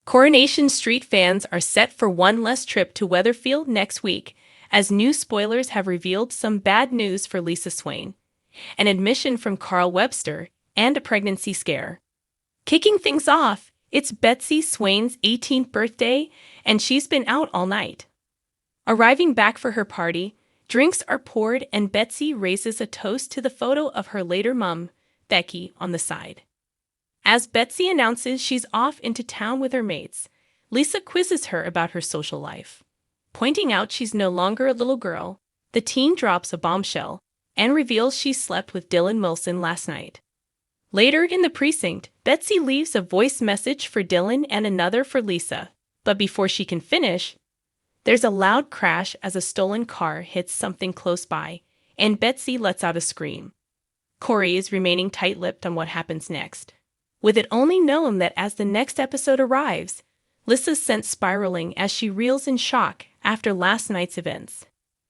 Coronation Street fans are set for one less trip to Weatherfield next week, as new spoilers have revealed some bad news for Lisa Swain, an admission from Carl Webster, and a pregnancy scare. Kicking things off, it's Betsy Swain's 18th birthday, and she's been out all night. Arriving back for her party, drinks are poured and Betsy raises a toast to the photo of her later mum, Becky, on the side. As Betsy announces she's off into town with her mates, Lisa quizzes her about her social life. Pointing out she's no longer a little girl, the teen drops a bombshell and reveals she slept with Dylan Wilson last night. Later in the precinct, Betsy leaves a voice message for Dylan and another for Lisa, but before she can finish, there's a loud crash as a stolen car hits something close by, and Betsy lets out a scream. Corey is remaining tight-lipped on what happens next, with it only known that as the next episode arrives, Lisa's sent spiraling as she reels in shock after last night's events.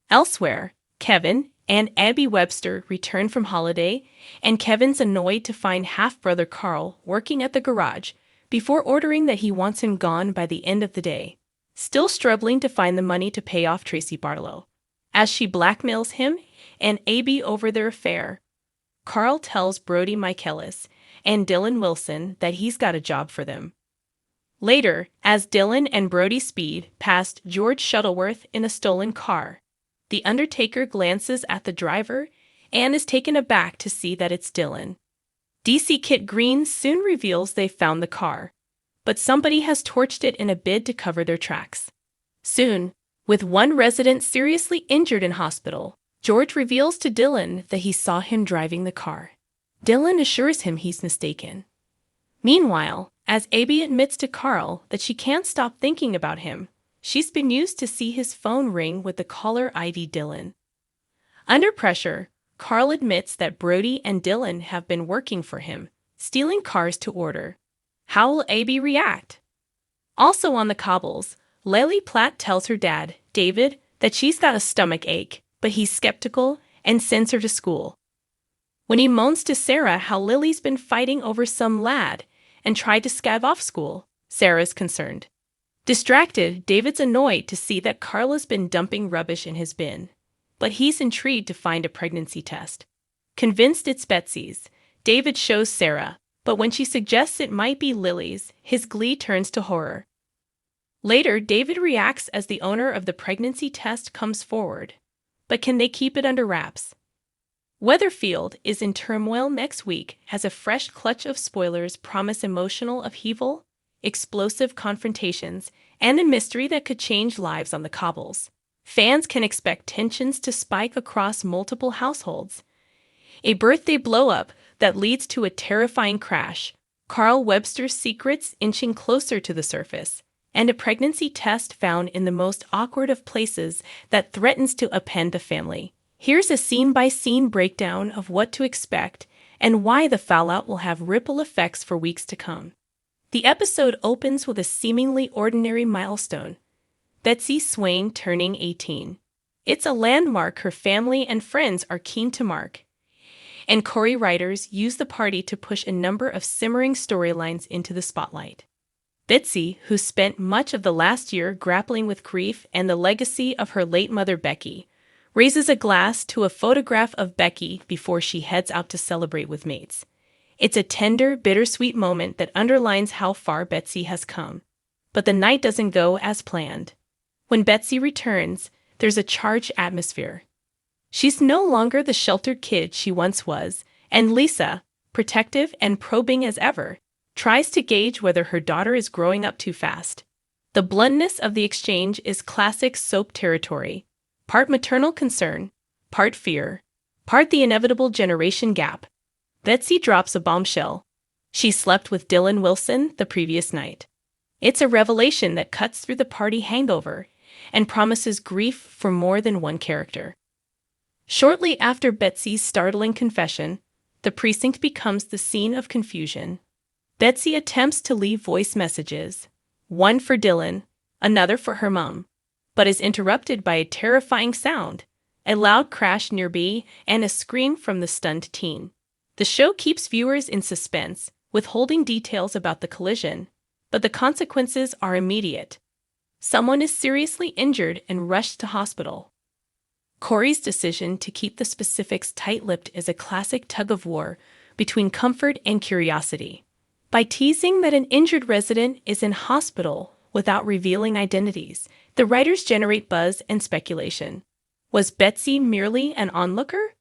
Elsewhere, Kevin and Abby Webster return from holiday, and Kevin's annoyed to find half-brother Carl working at the garage before ordering that he wants him gone by the end of the day, still struggling to find the money to pay off Tracy Barlow. As she blackmails him and Abby over their affair, Carl tells Brody Michaelis and Dylan Wilson that he's got a job for them. Later, as Dylan and Brody speed past George Shuttleworth in a stolen car, the Undertaker glances at the driver and is taken aback to see that it's Dylan. DC Kit Green soon reveals they found the car, but somebody has torched it in a bid to cover their tracks. Soon, with one resident seriously injured in hospital, George reveals to Dylan that he saw him driving the car. Dylan assures him he's mistaken. Meanwhile, as Abby admits to Carl that she can't stop thinking about him, she's been used to see his phone ring with the caller ID Dylan. Under pressure, Carl admits that Brody and Dylan have been working for him, stealing cars to order. How will Abby react? Also on the cobbles, Lily Platt tells her dad, David, that she's got a stomach ache, but he's skeptical and sends her to school. When he moans to Sarah how Lily's been fighting over some lad and tried to scab off school, Sarah's concerned. Distracted, David's annoyed to see that Carla's been dumping rubbish in his bin, but he's intrigued to find a pregnancy test. Convinced it's Betsy's, David shows Sarah, but when she suggests it might be Lily's, his glee turns to horror. Later, David reacts as the owner of the pregnancy test comes forward, but can they keep it under wraps? Weatherfield is in turmoil next week as a fresh clutch of spoilers promise emotional upheaval, explosive confrontations, and a mystery that could change lives on the cobbles. Fans can expect tensions to spike across multiple households. A birthday blow-up that leads to a terrifying crash, Carl Webster's secrets inching closer to the surface, and a pregnancy test found in the most awkward of places that threatens to upend the family. Here's a scene-by-scene breakdown of what to expect and why the fallout will have ripple effects for weeks to come. The episode opens with a seemingly ordinary milestone, Betsy Swain turning 18. It's a landmark her family and friends are keen to mark, and Corey writers use the party to push a number of simmering storylines into the spotlight. Betsy, who spent much of the last year grappling with grief and the legacy of her late mother Becky, raises a glass to a photograph of Becky before she heads out to celebrate with mates. It's a tender, bittersweet moment that underlines how far Betsy has come. But the night doesn't go as planned. When Betsy returns, there's a charged atmosphere. She's no longer the sheltered kid she once was, and Lisa, protective and probing as ever, tries to gauge whether her daughter is growing up too fast. The bluntness of the exchange is classic soap territory. Part maternal concern, part fear, part the inevitable generation gap. Betsy drops a bombshell. She slept with Dylan Wilson the previous night. It's a revelation that cuts through the party hangover and promises grief for more than one character. Shortly after Betsy's startling confession, the precinct becomes the scene of confusion. Betsy attempts to leave voice messages, one for Dylan, another for her mom, but is interrupted by a terrifying sound, a loud crash nearby, and a scream from the stunned teen. The show keeps viewers in suspense, withholding details about the collision, but the consequences are immediate. Someone is seriously injured and rushed to hospital. Corey's decision to keep the specifics tight-lipped is a classic tug-of-war between comfort and curiosity. By teasing that an injured resident is in hospital without revealing identities, the writers generate buzz and speculation. Was Betsy merely an onlooker?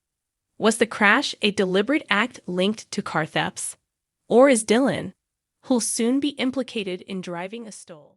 Was the crash a deliberate act linked to car thefts? Or is Dylan, who'll soon be implicated in driving a stole,